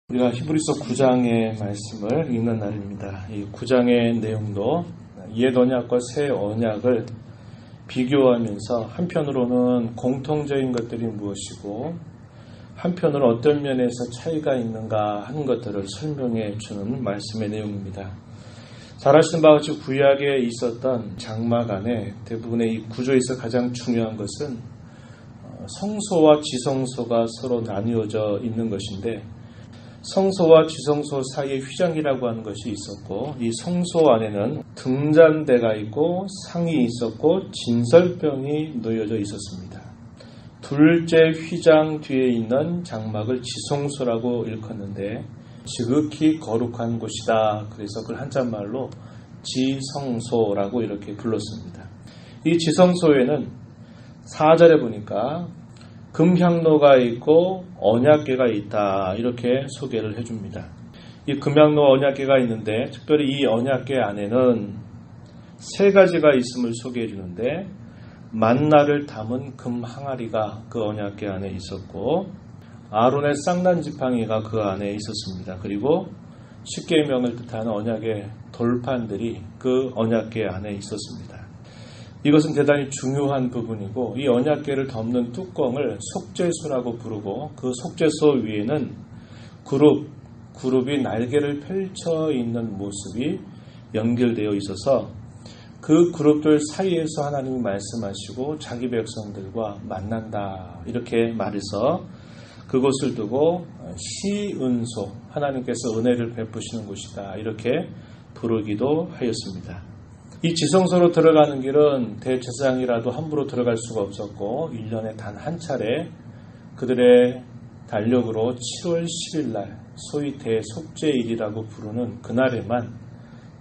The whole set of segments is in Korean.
우리가 히브리서 9장의 말씀을 읽는 날입니다. 이 9장의 내용도 옛 언약과 새 언약을 비교하면서 한편으로는 공통적인 것들이 무엇이고 한편으로 어떤 면에서 차이가 있는가 하는 것들을 설명해 주는 말씀의 내용입니다. 잘 아시는 바와 같이 구약에 있었던 장막 안에 대부분의 이 구조에서 가장 중요한 것은 성소와 지성소가 서로 나뉘어져 있는 것인데, 성소와 지성소 사이에 휘장이라고 하는 것이 있었고, 이 성소 안에는 등잔대가 있고 상이 있었고 진설병이 놓여져 있었습니다. 둘째 휘장 뒤에 있는 장막을 지성소라고 일컫는데 지극히 거룩한 곳이다. 그래서 그걸 한자말로 지성소라고 이렇게 불렀습니다. 이 지성소에는 4절에 보니까 금향로가 있고 언약궤가 있다, 이렇게 소개를 해줍니다. 이 금향로 언약궤가 있는데 특별히 이 언약궤 안에는 세 가지가 있음을 소개해 주는데, 만나를 담은 금 항아리가 그 언약궤 안에 있었고, 아론의 쌍난 지팡이가 그 안에 있었습니다. 그리고 십계명을 뜻하는 언약의 돌판들이 그 언약궤 안에 있었습니다. 이것은 대단히 중요한 부분이고, 이 언약궤를 덮는 뚜껑을 속죄소라고 부르고, 그 속죄소 위에는 그룹이 날개를 펼쳐 있는 모습이 연결되어 있어서 그 그룹들 사이에서 하나님이 말씀하시고 자기 백성들과 만난다, 이렇게 말해서 그곳을 두고 시은소, 하나님께서 은혜를 베푸시는 곳이다, 이렇게 부르기도 하였습니다. 이 지성소로 들어가는 길은 대제사장이라도 함부로 들어갈 수가 없었고, 1년에 단 한 차례 그들의 달력으로 7월 10일 날, 소위 대속죄일이라고 부르는 그날에만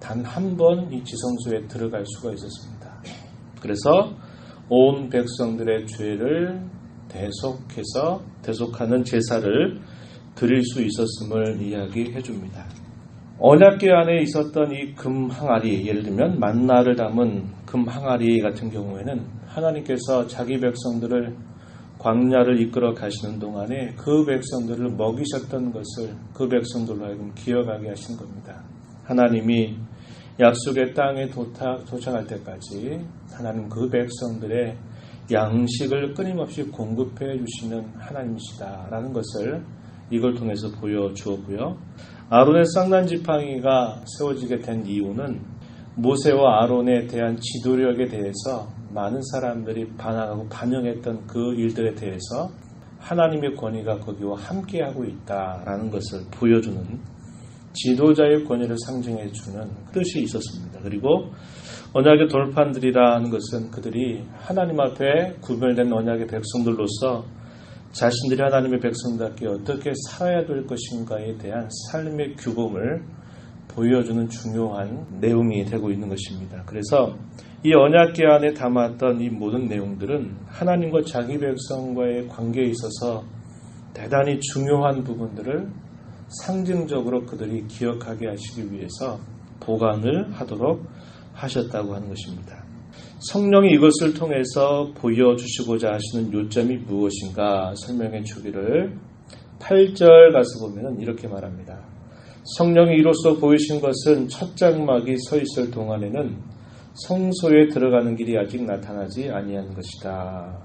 단 한 번 이 지성소에 들어갈 수가 있었습니다. 그래서 온 백성들의 죄를 대속하는 제사를 드릴 수 있었음을 이야기해 줍니다. 언약궤 안에 있었던 이 금 항아리, 예를 들면 만나를 담은 금 항아리 같은 경우에는 하나님께서 자기 백성들을 광야를 이끌어 가시는 동안에 그 백성들을 먹이셨던 것을 그 백성들로 하여금 기억하게 하신 겁니다. 하나님이 약속의 땅에 도착할 때까지 하나님 그 백성들의 양식을 끊임없이 공급해 주시는 하나님이시다라는 것을 이걸 통해서 보여주었고요. 아론의 쌍난 지팡이가 세워지게 된 이유는 모세와 아론에 대한 지도력에 대해서 많은 사람들이 반항하고 반영했던 그 일들에 대해서 하나님의 권위가 거기와 함께하고 있다라는 것을 보여주는, 지도자의 권위를 상징해주는 뜻이 있었습니다. 그리고 언약의 돌판들이라는 것은 그들이 하나님 앞에 구별된 언약의 백성들로서 자신들이 하나님의 백성답게 어떻게 살아야 될 것인가에 대한 삶의 규범을 보여주는 중요한 내용이 되고 있는 것입니다. 그래서 이 언약궤 안에 담았던 이 모든 내용들은 하나님과 자기 백성과의 관계에 있어서 대단히 중요한 부분들을 상징적으로 그들이 기억하게 하시기 위해서 보관을 하도록 하셨다고 하는 것입니다. 성령이 이것을 통해서 보여주시고자 하시는 요점이 무엇인가 설명해 주기를 8절 가서 보면 이렇게 말합니다. 성령이 이로써 보이신 것은 첫 장막이 서 있을 동안에는 성소에 들어가는 길이 아직 나타나지 아니한 것이다.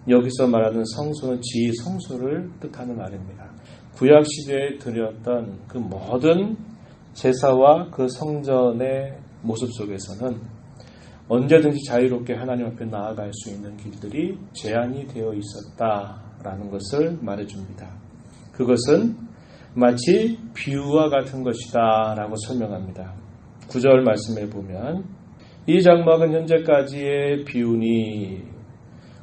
여기서 말하는 성소는 지성소를 뜻하는 말입니다. 구약시대에 드렸던 그 모든 제사와 그 성전의 모습 속에서는 언제든지 자유롭게 하나님 앞에 나아갈 수 있는 길들이 제한이 되어 있었다라는 것을 말해줍니다. 그것은 마치 비유와 같은 것이다 라고 설명합니다. 9절 말씀에 보면 이 장막은 현재까지의 비유니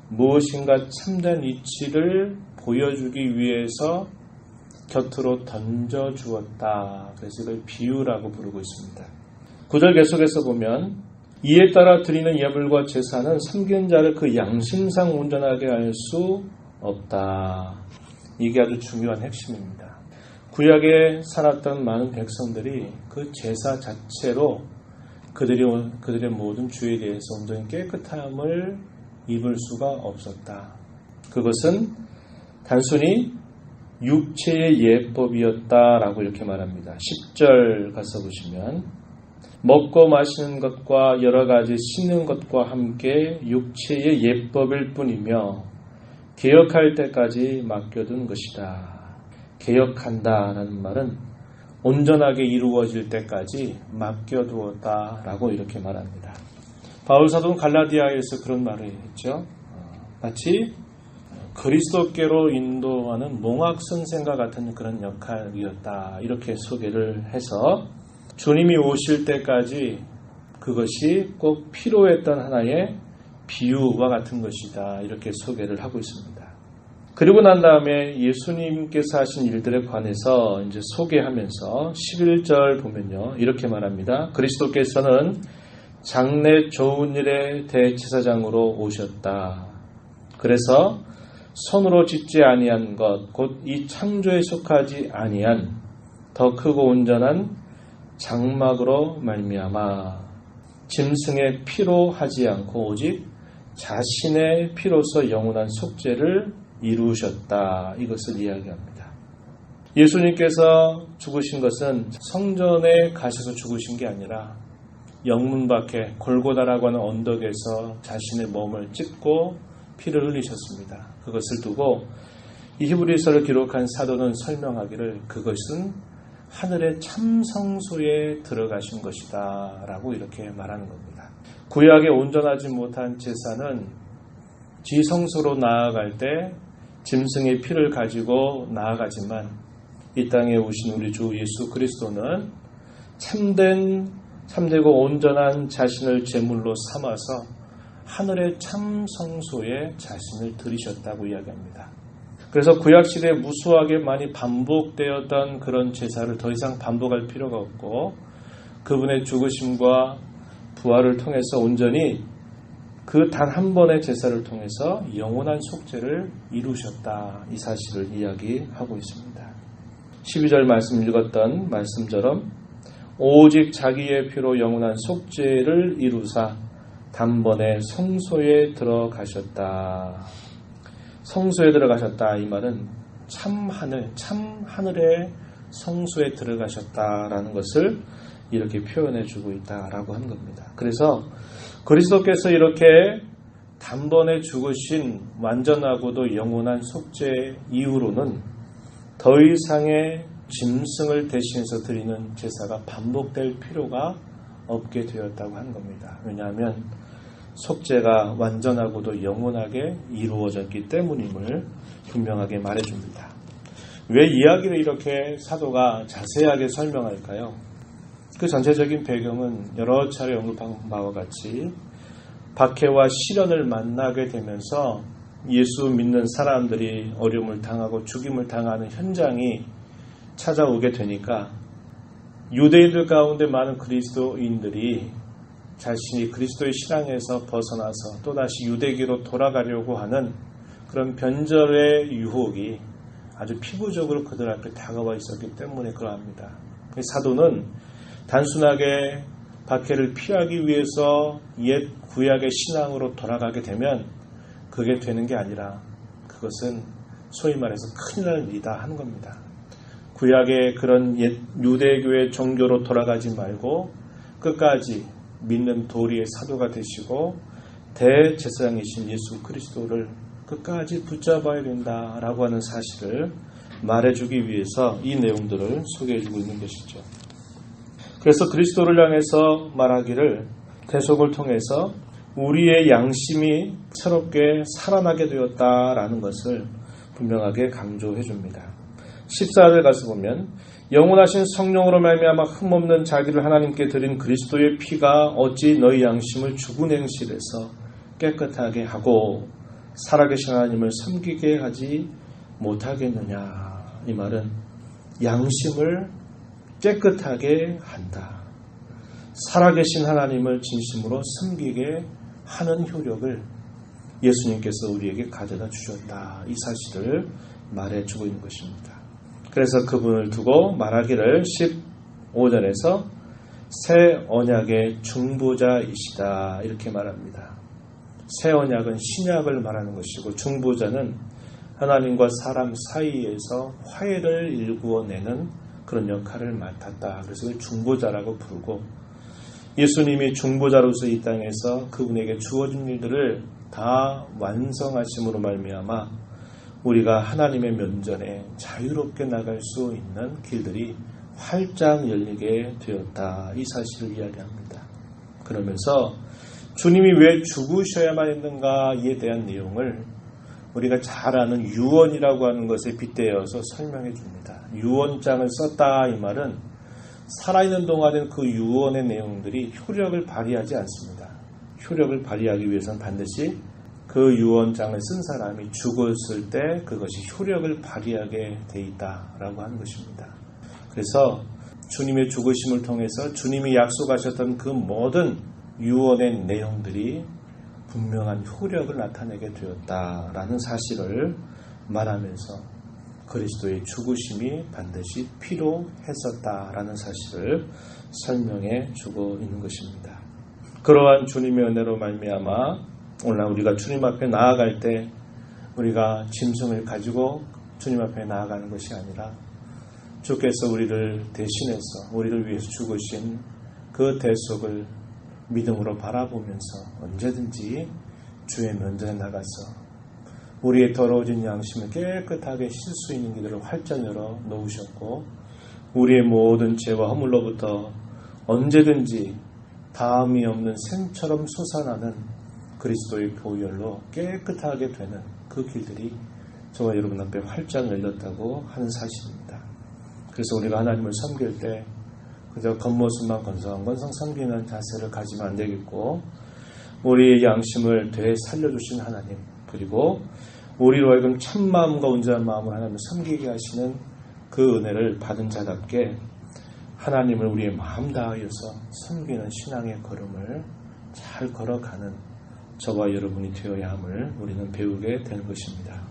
무엇인가 참된 이치를 보여주기 위해서 곁으로 던져주었다. 그래서 이걸 비유라고 부르고 있습니다. 9절 계속해서 보면 이에 따라 드리는 예물과 제사는 섬기는 자를 그 양심상 온전하게 할 수 없다. 이게 아주 중요한 핵심입니다. 구약에 살았던 많은 백성들이 그 제사 자체로 그들의 모든 죄에 대해서 온전히 깨끗함을 입을 수가 없었다. 그것은 단순히 육체의 예법이었다라고 이렇게 말합니다. 10절 가서 보시면 먹고 마시는 것과 여러 가지 씻는 것과 함께 육체의 예법일 뿐이며 개혁할 때까지 맡겨둔 것이다. 개혁한다라는 말은 온전하게 이루어질 때까지 맡겨두었다라고 이렇게 말합니다. 바울 사도는 갈라디아에서 그런 말을 했죠. 마치 그리스도께로 인도하는 몽학 선생과 같은 그런 역할이었다. 이렇게 소개를 해서 주님이 오실 때까지 그것이 꼭 필요했던 하나의 비유와 같은 것이다. 이렇게 소개를 하고 있습니다. 그리고 난 다음에 예수님께서 하신 일들에 관해서 이제 소개하면서 11절 보면요. 이렇게 말합니다. 그리스도께서는 장래 좋은 일의 대제사장으로 오셨다. 그래서 손으로 짓지 아니한 것, 곧 이 창조에 속하지 아니한 더 크고 온전한 장막으로 말미암아 짐승의 피로 하지 않고 오직 자신의 피로서 영원한 속죄를 이루셨다. 이것을 이야기합니다. 예수님께서 죽으신 것은 성전에 가셔서 죽으신 게 아니라 영문 밖에 골고다라고 하는 언덕에서 자신의 몸을 찢고 피를 흘리셨습니다. 그것을 두고 이 히브리서를 기록한 사도는 설명하기를 그것은 하늘의 참성소에 들어가신 것이다 라고 이렇게 말하는 겁니다. 구약에 온전하지 못한 제사는 지성소로 나아갈 때 짐승의 피를 가지고 나아가지만 이 땅에 오신 우리 주 예수 그리스도는 참되고 온전한 자신을 제물로 삼아서 하늘의 참성소에 자신을 들이셨다고 이야기합니다. 그래서 구약시대에 무수하게 많이 반복되었던 그런 제사를 더 이상 반복할 필요가 없고 그분의 죽으심과 부활을 통해서 온전히 그 단 한 번의 제사를 통해서 영원한 속죄를 이루셨다. 이 사실을 이야기하고 있습니다. 12절 말씀 읽었던 말씀처럼 오직 자기의 피로 영원한 속죄를 이루사 단번에 성소에 들어가셨다. 성소에 들어가셨다. 이 말은 참 하늘의 성소에 들어가셨다라는 것을 이렇게 표현해 주고 있다라고 하는 겁니다. 그래서 그리스도께서 이렇게 단번에 죽으신 완전하고도 영원한 속죄 이후로는 더 이상의 짐승을 대신해서 드리는 제사가 반복될 필요가 없게 되었다고 하는 겁니다. 왜냐하면 속죄가 완전하고도 영원하게 이루어졌기 때문임을 분명하게 말해줍니다. 왜 이야기를 이렇게 사도가 자세하게 설명할까요? 그 전체적인 배경은 여러 차례 언급한 바와 같이 박해와 시련을 만나게 되면서 예수 믿는 사람들이 어려움을 당하고 죽임을 당하는 현장이 찾아오게 되니까 유대인들 가운데 많은 그리스도인들이 자신이 그리스도의 신앙에서 벗어나서 또다시 유대교로 돌아가려고 하는 그런 변절의 유혹이 아주 피부적으로 그들 앞에 다가와 있었기 때문에 그러합니다. 사도는 단순하게 박해를 피하기 위해서 옛 구약의 신앙으로 돌아가게 되면 그게 되는 게 아니라 그것은 소위 말해서 큰일 날 일이다 하는 겁니다. 구약의 그런 옛 유대교의 종교로 돌아가지 말고 끝까지 믿는 도리의 사도가 되시고 대제사장이신 예수 그리스도를 끝까지 붙잡아야 된다라고 하는 사실을 말해주기 위해서 이 내용들을 소개해주고 있는 것이죠. 그래서 그리스도를 향해서 말하기를 대속을 통해서 우리의 양심이 새롭게 살아나게 되었다라는 것을 분명하게 강조해 줍니다. 14절 가서 보면 영원하신 성령으로 말미암아 흠없는 자기를 하나님께 드린 그리스도의 피가 어찌 너희 양심을 죽은 행실에서 깨끗하게 하고 살아계신 하나님을 섬기게 하지 못하겠느냐. 이 말은 양심을 깨끗하게 한다. 살아계신 하나님을 진심으로 섬기게 하는 효력을 예수님께서 우리에게 가져다 주셨다. 이 사실을 말해주고 있는 것입니다. 그래서 그분을 두고 말하기를 15절에서 새 언약의 중보자이시다. 이렇게 말합니다. 새 언약은 신약을 말하는 것이고 중보자는 하나님과 사람 사이에서 화해를 일구어내는 그런 역할을 맡았다. 그래서 그걸 중보자라고 부르고, 예수님이 중보자로서 이 땅에서 그분에게 주어진 일들을 다 완성하심으로 말미암아 우리가 하나님의 면전에 자유롭게 나갈 수 있는 길들이 활짝 열리게 되었다. 이 사실을 이야기합니다. 그러면서 주님이 왜 죽으셔야만 했는가에 대한 내용을 우리가 잘 아는 유언이라고 하는 것에 빗대어서 설명해 줍니다. 유언장을 썼다 이 말은 살아있는 동안은 그 유언의 내용들이 효력을 발휘하지 않습니다. 효력을 발휘하기 위해서는 반드시 그 유언장을 쓴 사람이 죽었을 때 그것이 효력을 발휘하게 돼 있다라고 하는 것입니다. 그래서 주님의 죽으심을 통해서 주님이 약속하셨던 그 모든 유언의 내용들이 분명한 효력을 나타내게 되었다라는 사실을 말하면서 그리스도의 죽으심이 반드시 필요했었다라는 사실을 설명해 주고 있는 것입니다. 그러한 주님의 은혜로 말미암아 오늘 우리가 주님 앞에 나아갈 때 우리가 짐승을 가지고 주님 앞에 나아가는 것이 아니라 주께서 우리를 대신해서 우리를 위해서 죽으신 그 대속을 믿음으로 바라보면서 언제든지 주의 면전에 나가서 우리의 더러워진 양심을 깨끗하게 씻을 수 있는 길을 활짝 열어 놓으셨고 우리의 모든 죄와 허물로부터 언제든지 다함이 없는 샘처럼 솟아나는 그리스도의 보혈로 깨끗하게 되는 그 길들이 저와 여러분 앞에 활짝 열렸다고 하는 사실입니다. 그래서 우리가 하나님을 섬길 때 그저 겉모습만 건성건성 섬기는 자세를 가지면 안 되겠고 우리의 양심을 되살려주신 하나님 그리고 우리로 하여금 참마음과 온전한 마음으로 하나님을 섬기게 하시는 그 은혜를 받은 자답게 하나님을 우리의 마음 다하여서 섬기는 신앙의 걸음을 잘 걸어가는 저와 여러분이 되어야 함을 우리는 배우게 되는 것입니다.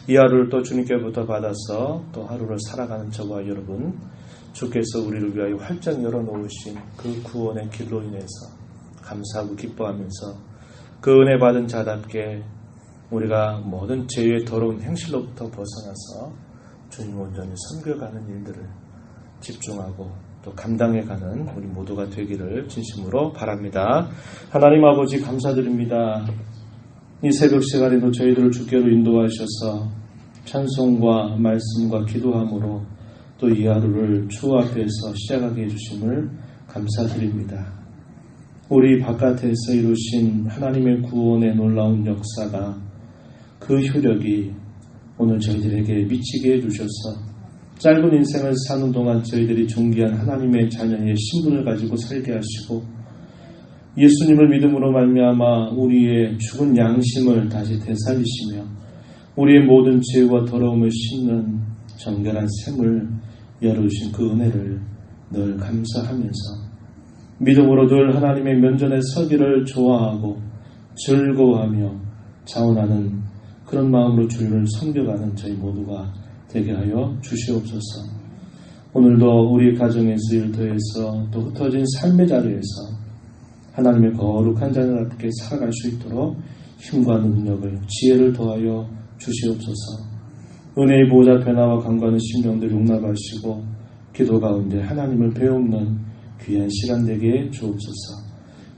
이 하루를 또 주님께부터 받아서 또 하루를 살아가는 저와 여러분 주께서 우리를 위하여 활짝 열어놓으신 그 구원의 길로 인해서 감사하고 기뻐하면서 그 은혜 받은 자답게 우리가 모든 죄의 더러운 행실로부터 벗어나서 주님 온전히 섬겨가는 일들을 집중하고 또 감당해가는 우리 모두가 되기를 진심으로 바랍니다. 하나님 아버지 감사드립니다. 이 새벽 시간에도 저희들을 주께로 인도하셔서 찬송과 말씀과 기도함으로 또 이 하루를 주 앞에서 시작하게 해주심을 감사드립니다. 우리 바깥에서 이루신 하나님의 구원의 놀라운 역사가 그 효력이 오늘 저희들에게 미치게 해주셔서 짧은 인생을 사는 동안 저희들이 존귀한 하나님의 자녀의 신분을 가지고 살게 하시고 예수님을 믿음으로 말미암아 우리의 죽은 양심을 다시 되살리시며 우리의 모든 죄와 더러움을 씻는 정결한 샘을 열어주신 그 은혜를 늘 감사하면서 믿음으로 늘 하나님의 면전에 서기를 좋아하고 즐거워하며 자원하는 그런 마음으로 주님을 섬겨가는 저희 모두가 되게 하여 주시옵소서. 오늘도 우리 가정에서 일터에서 또 흩어진 삶의 자리에서 하나님의 거룩한 자녀답게 살아갈 수 있도록 힘과 능력을 지혜를 더하여 주시옵소서. 은혜의 보좌 변화와 강구하는 심령들 용납하시고 기도 가운데 하나님을 배우는 귀한 시간 되게 주옵소서.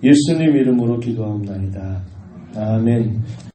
예수님 이름으로 기도하옵나이다. 아멘.